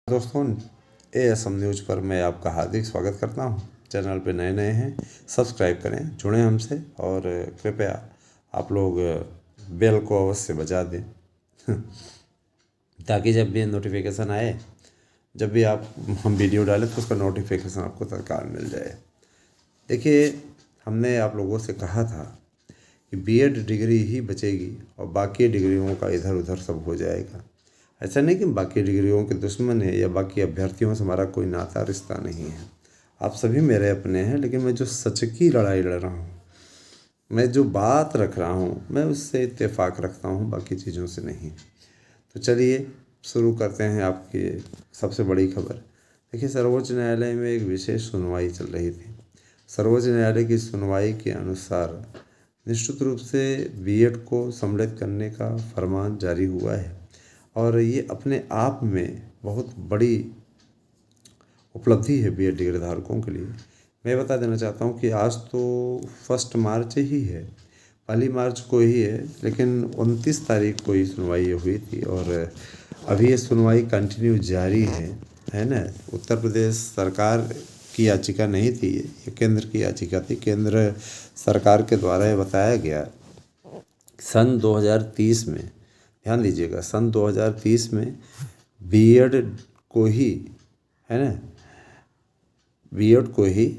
दोस्तों, ASM news पर मैं आपका हार्दिक स्वागत करता हूं। चैनल पे नए हैं, सब्सक्राइब करें, जुड़ें हमसे और कृपया आप लोग बेल को अवश्य बजा दें ताकि जब भी नोटिफिकेशन आए, जब भी हम वीडियो डालें तो उसका नोटिफिकेशन आपको तत्काल मिल जाए। देखिए, हमने आप लोगों से कहा था कि बीएड डिग्री ही बचेगी और बाकी डिग्रियों का इधर उधर सब हो जाएगा। ऐसा नहीं कि बाकी डिग्रियों के दुश्मन है या बाकी अभ्यर्थियों से हमारा कोई नाता रिश्ता नहीं है। आप सभी मेरे अपने हैं, लेकिन मैं जो सच की लड़ाई लड़ रहा हूँ, मैं जो बात रख रहा हूँ, मैं उससे इत्तेफाक रखता हूँ, बाकी चीज़ों से नहीं। तो चलिए शुरू करते हैं आपकी सबसे बड़ी खबर। देखिए, सर्वोच्च न्यायालय में एक विशेष सुनवाई चल रही थी। सर्वोच्च न्यायालय की सुनवाई के अनुसार निश्चित रूप से बीएड को सम्मिलित करने का फरमान जारी हुआ है और ये अपने आप में बहुत बड़ी उपलब्धि है बीएड डिग्री धारकों के लिए। मैं बता देना चाहता हूँ कि आज तो 1 मार्च ही है, 1 मार्च को ही है, लेकिन 29 तारीख को ही सुनवाई हुई थी और अभी ये सुनवाई कंटिन्यू जारी है ना। उत्तर प्रदेश सरकार की याचिका नहीं थी, ये केंद्र की याचिका थी। केंद्र सरकार के द्वारा ये बताया गया सन 2030 में, ध्यान दीजिएगा, सन 2030 में बीएड को ही, है ना, बीएड को ही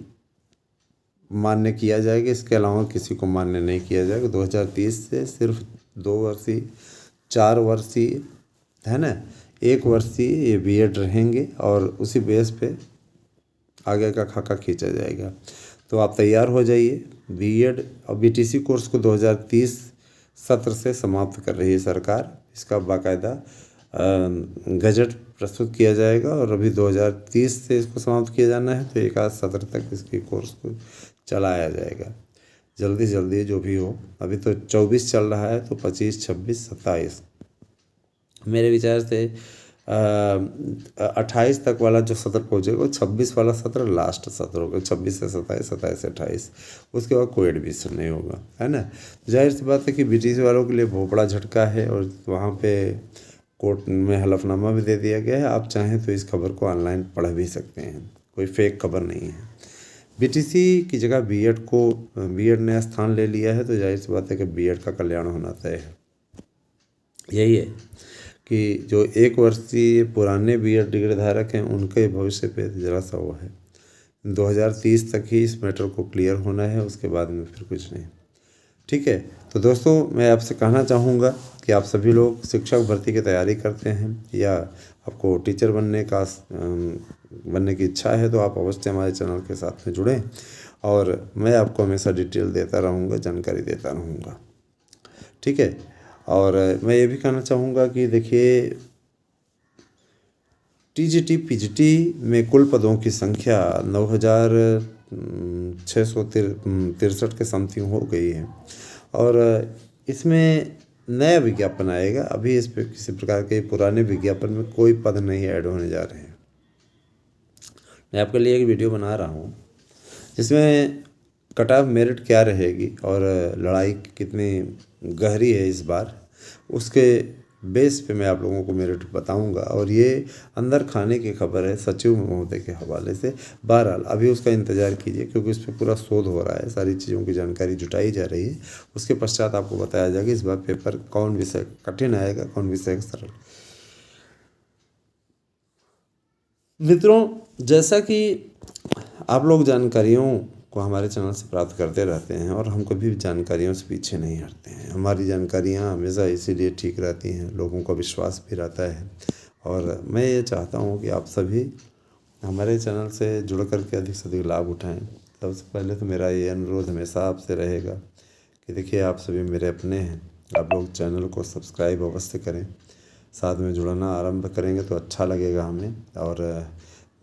मान्य किया जाएगा, इसके अलावा किसी को मान्य नहीं किया जाएगा। 2030 से सिर्फ 2 वर्षीय, 4 वर्षीय, है ना, 1 वर्षीय ये बीएड रहेंगे और उसी बेस पे आगे का खाका खींचा जाएगा। तो आप तैयार हो जाइए। बीएड और बीटीसी कोर्स को 2030 सत्र से समाप्त कर रही है सरकार। इसका बाकायदा गजट प्रस्तुत किया जाएगा और अभी 2030 से इसको समाप्त किया जाना है, तो एक आध सत्र तक इसकी कोर्स को चलाया जाएगा। जल्दी जल्दी जो भी हो, अभी तो 24 चल रहा है, तो 25, 26, 27 मेरे विचार से 28 तक वाला जो सत्र पहुँचेगा, 26 वाला सत्र लास्ट सत्र होगा। 26 से 27, 27 से 28, उसके बाद कोई एडमिशन नहीं होगा, है ना। जाहिर सी बात है कि बीटीसी वालों के लिए बहुत बड़ा झटका है और वहाँ पे कोर्ट में हलफनामा भी दे दिया गया है। आप चाहें तो इस खबर को ऑनलाइन पढ़ भी सकते हैं, कोई फेक खबर नहीं है। बीटीसी की जगह बीएड ने स्थान ले लिया है, तो जाहिर सी बात है कि बीएड का कल्याण होना तय है। यही है कि जो 1 वर्षीय पुराने बीएड डिग्री धारक हैं, उनके भविष्य पे ज़रा सा वो है। 2030 तक ही इस मैटर को क्लियर होना है, उसके बाद में फिर कुछ नहीं। ठीक है, तो दोस्तों, मैं आपसे कहना चाहूँगा कि आप सभी लोग शिक्षक भर्ती की तैयारी करते हैं या आपको टीचर बनने की इच्छा है, तो आप अवश्य हमारे चैनल के साथ में जुड़ें और मैं आपको हमेशा डिटेल देता रहूँगा, जानकारी देता रहूँगा। ठीक है, और मैं ये भी कहना चाहूँगा कि देखिए, टीजीटी पीजीटी में कुल पदों की संख्या 9,663 के समथिंग हो गई है और इसमें नया विज्ञापन आएगा। अभी इस पर किसी प्रकार के पुराने विज्ञापन में कोई पद नहीं ऐड होने जा रहे हैं। मैं आपके लिए एक वीडियो बना रहा हूँ जिसमें कट ऑफ मेरिट क्या रहेगी और लड़ाई कितनी गहरी है इस बार, उसके बेस पे मैं आप लोगों को मेरिट बताऊंगा। और ये अंदर खाने की खबर है सचिव महोदय के हवाले से। बहरहाल अभी उसका इंतज़ार कीजिए, क्योंकि उस पर पूरा शोध हो रहा है, सारी चीज़ों की जानकारी जुटाई जा रही है। उसके पश्चात आपको बताया जाएगा इस बार पेपर कौन विषय कठिन आएगा, कौन विषय सरल। मित्रों, जैसा कि आप लोग जानकारियों को हमारे चैनल से प्राप्त करते रहते हैं और हम कभी भी जानकारियों से पीछे नहीं हटते हैं। हमारी जानकारियाँ हमेशा इसीलिए ठीक रहती हैं, लोगों का विश्वास भी रहता है। और मैं ये चाहता हूँ कि आप सभी हमारे चैनल से जुड़ कर के अधिक से अधिक लाभ उठाएं। सबसे पहले तो मेरा ये अनुरोध हमेशा आपसे रहेगा कि देखिए, आप सभी मेरे अपने हैं, आप लोग चैनल को सब्सक्राइब अवश्य करें, साथ में जुड़ना आरंभ करेंगे तो अच्छा लगेगा हमें। और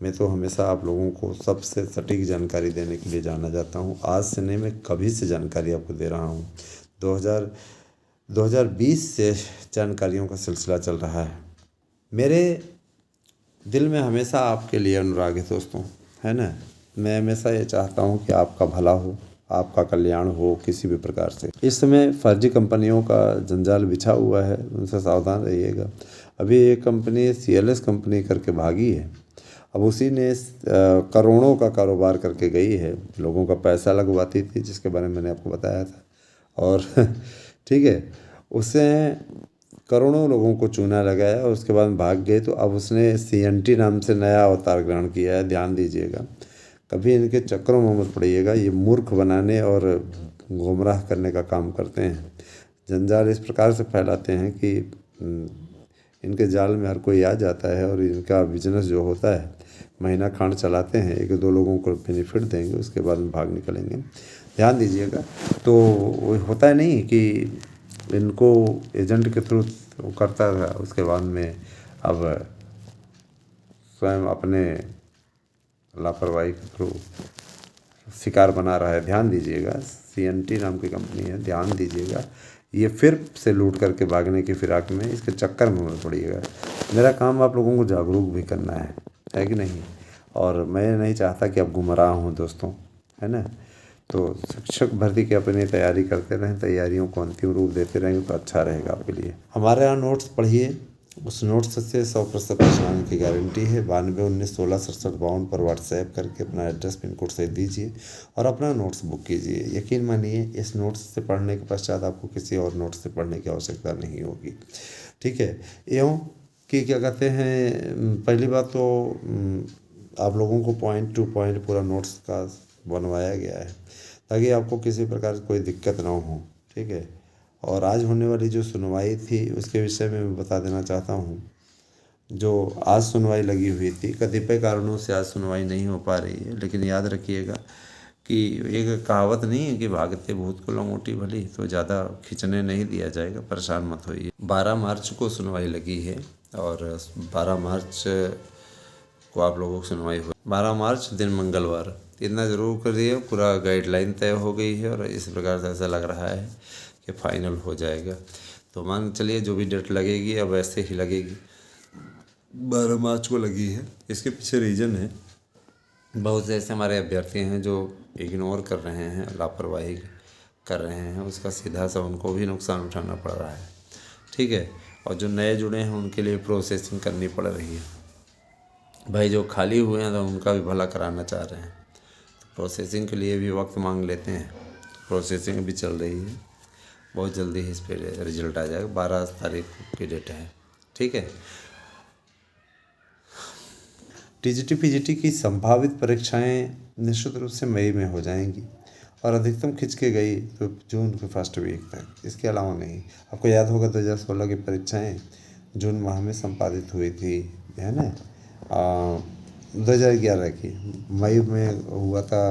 मैं तो हमेशा आप लोगों को सबसे सटीक जानकारी देने के लिए जाना जाता हूँ। आज से नहीं, मैं कभी से जानकारी आपको दे रहा हूँ। 2020 से जानकारियों का सिलसिला चल रहा है। मेरे दिल में हमेशा आपके लिए अनुराग है दोस्तों, है ना। मैं हमेशा ये चाहता हूँ कि आपका भला हो, आपका कल्याण हो किसी भी प्रकार से। इस समय फर्जी कंपनियों का जंजाल बिछा हुआ है, उनसे सावधान रहिएगा। अभी एक कंपनी CLS कंपनी करके भागी है, अब उसी ने करोड़ों का कारोबार करके गई है, लोगों का पैसा लगवाती थी, जिसके बारे में मैंने आपको बताया था। और ठीक है, उससे करोड़ों लोगों को चूना लगाया और उसके बाद भाग गए। तो अब उसने CNT नाम से नया अवतार ग्रहण किया है। ध्यान दीजिएगा, कभी इनके चक्करों में मत पड़िएगा। ये मूर्ख बनाने और गुमराह करने का काम करते हैं। जंजाल इस प्रकार से फैलाते हैं कि इनके जाल में हर कोई आ जाता है और इनका बिजनेस जो होता है महीना खांड चलाते हैं, 1-2 लोगों को बेनिफिट देंगे, उसके बाद में भाग निकलेंगे। ध्यान दीजिएगा। तो वो होता है नहीं कि इनको एजेंट के थ्रू करता था, उसके बाद में अब स्वयं अपने लापरवाही के थ्रू शिकार बना रहा है। ध्यान दीजिएगा, CNT नाम की कंपनी है, ध्यान दीजिएगा। ये फिर से लूट करके भागने की फिराक में, इसके चक्कर में मत पड़िएगा। मेरा काम आप लोगों को जागरूक भी करना है कि नहीं। और मैं नहीं चाहता कि आप गुमराह हों दोस्तों, है ना। तो शिक्षक भर्ती की अपनी तैयारी करते रहें, तैयारियों को अंतिम रूप देते रहेंगे तो अच्छा रहेगा आपके लिए। हमारे यहाँ नोट्स पढ़िए, उस नोट्स से 100% प्रश्न आने की गारंटी है। 9219166752 पर व्हाट्सएप करके अपना एड्रेस पिन कोड सहित दीजिए और अपना नोट्स बुक कीजिए। यकीन मानिए, इस नोट्स से पढ़ने के पश्चात आपको किसी और नोट्स से पढ़ने की आवश्यकता नहीं होगी। ठीक है, एवं कि क्या कहते हैं, पहली बात तो आप लोगों को पॉइंट टू पॉइंट पूरा नोट्स का बनवाया गया है ताकि आपको किसी प्रकार की कोई दिक्कत ना हो। ठीक है, और आज होने वाली जो सुनवाई थी उसके विषय में मैं बता देना चाहता हूँ। जो आज सुनवाई लगी हुई थी, कतिपय कारणों से आज सुनवाई नहीं हो पा रही है, लेकिन याद रखिएगा कि एक कहावत नहीं है कि भागते भूत को लंगोटी भली, तो ज़्यादा खींचने नहीं दिया जाएगा, परेशान मत होइए। 12 मार्च को सुनवाई लगी है और 12 मार्च को आप लोगों की सुनवाई हुई। 12 मार्च दिन मंगलवार। इतना ज़रूर करिए, पूरा गाइडलाइन तय हो गई है और इस प्रकार से ऐसा लग रहा है कि फाइनल हो जाएगा। तो मान चलिए जो भी डेट लगेगी अब ऐसे ही लगेगी, 12 मार्च को लगी है। इसके पीछे रीज़न है, बहुत से ऐसे हमारे अभ्यर्थी हैं जो इग्नोर कर रहे हैं, लापरवाही कर रहे हैं, उसका सीधा सा उनको भी नुकसान उठाना पड़ रहा है। ठीक है, और जो नए जुड़े हैं उनके लिए प्रोसेसिंग करनी पड़ रही है। भाई जो खाली हुए हैं तो उनका भी भला कराना चाह रहे हैं, तो प्रोसेसिंग के लिए भी वक्त मांग लेते हैं। प्रोसेसिंग भी चल रही है, बहुत जल्दी ही इस पर रिजल्ट आ जाएगा। 12 तारीख की डेट है। ठीक है, TGT PGT की संभावित परीक्षाएं निश्चित रूप से मई में हो जाएंगी और अधिकतम खिंच के गई तो जून के फर्स्ट वीक तक। इसके अलावा नहीं। आपको याद होगा 2016 की परीक्षाएं जून माह में संपादित हुई थी, है ना। 2011 की मई में हुआ था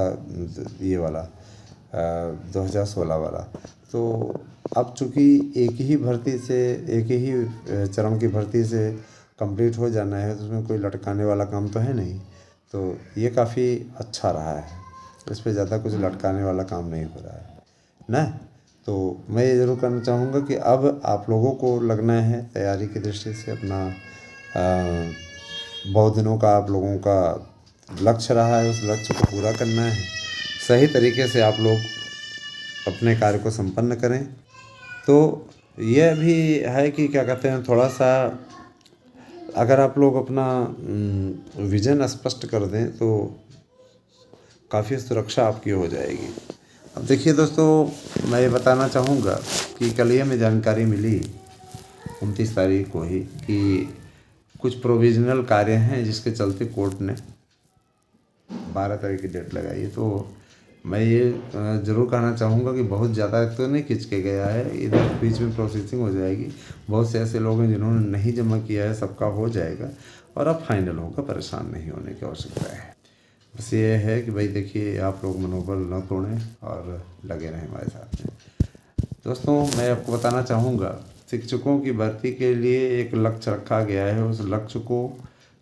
ये वाला 2016 वाला। तो अब चूँकि एक ही भर्ती से, एक ही चरण की भर्ती से कंप्लीट हो जाना है, तो उसमें कोई लटकाने वाला काम तो है नहीं। तो ये काफ़ी अच्छा रहा है, इस पर ज़्यादा कुछ लटकाने वाला काम नहीं हो रहा है ना। तो मैं ये ज़रूर करना चाहूँगा कि अब आप लोगों को लगना है तैयारी की दृष्टि से अपना बहुत दिनों का आप लोगों का लक्ष्य रहा है, उस लक्ष्य को पूरा करना है। सही तरीके से आप लोग अपने कार्य को संपन्न करें। तो यह भी है कि क्या कहते हैं, थोड़ा सा अगर आप लोग अपना विज़न स्पष्ट कर दें तो काफ़ी सुरक्षा आपकी हो जाएगी। अब देखिए दोस्तों, मैं ये बताना चाहूँगा कि कल ही हमें जानकारी मिली 29 तारीख को ही कि कुछ प्रोविजनल कार्य हैं जिसके चलते कोर्ट ने 12 तारीख की डेट लगाई है। तो मैं ये ज़रूर कहना चाहूँगा कि बहुत ज़्यादा तो नहीं खिंच के गया है, इधर बीच में प्रोसेसिंग हो जाएगी। बहुत से ऐसे लोग हैं जिन्होंने नहीं जमा किया है, सबका हो जाएगा और अब फाइनल होगा, परेशान नहीं होने की आवश्यकता है। बस ये है कि भाई देखिए, आप लोग मनोबल न तोड़ें और लगे रहें हमारे साथ में। दोस्तों, मैं आपको बताना चाहूँगा, शिक्षकों की भर्ती के लिए एक लक्ष्य रखा गया है। उस लक्ष्य को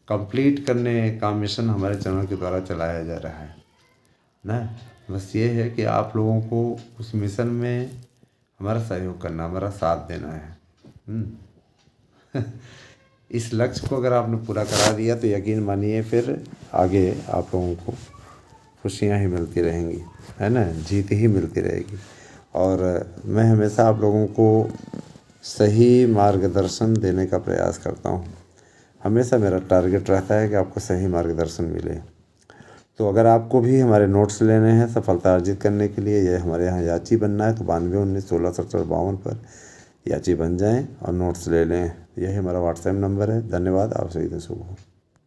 कंप्लीट करने का मिशन हमारे चैनल के द्वारा चलाया जा रहा है ना। बस ये है कि आप लोगों को उस मिशन में हमारा सहयोग करना, हमारा साथ देना है। इस लक्ष्य को अगर आपने पूरा करा दिया तो यकीन मानिए फिर आगे आप लोगों को खुशियाँ ही मिलती रहेंगी, है ना, जीत ही मिलती रहेगी। और मैं हमेशा आप लोगों को सही मार्गदर्शन देने का प्रयास करता हूँ। हमेशा मेरा टारगेट रहता है कि आपको सही मार्गदर्शन मिले। तो अगर आपको भी हमारे नोट्स लेने हैं सफलता अर्जित करने के लिए, ये हमारे यहाँ याची बनना है तो 9219167752 पर याची बन जाएं और नोट्स ले लें। यही हमारा व्हाट्सएप नंबर है। धन्यवाद। आप सभी दिन शुभ हो।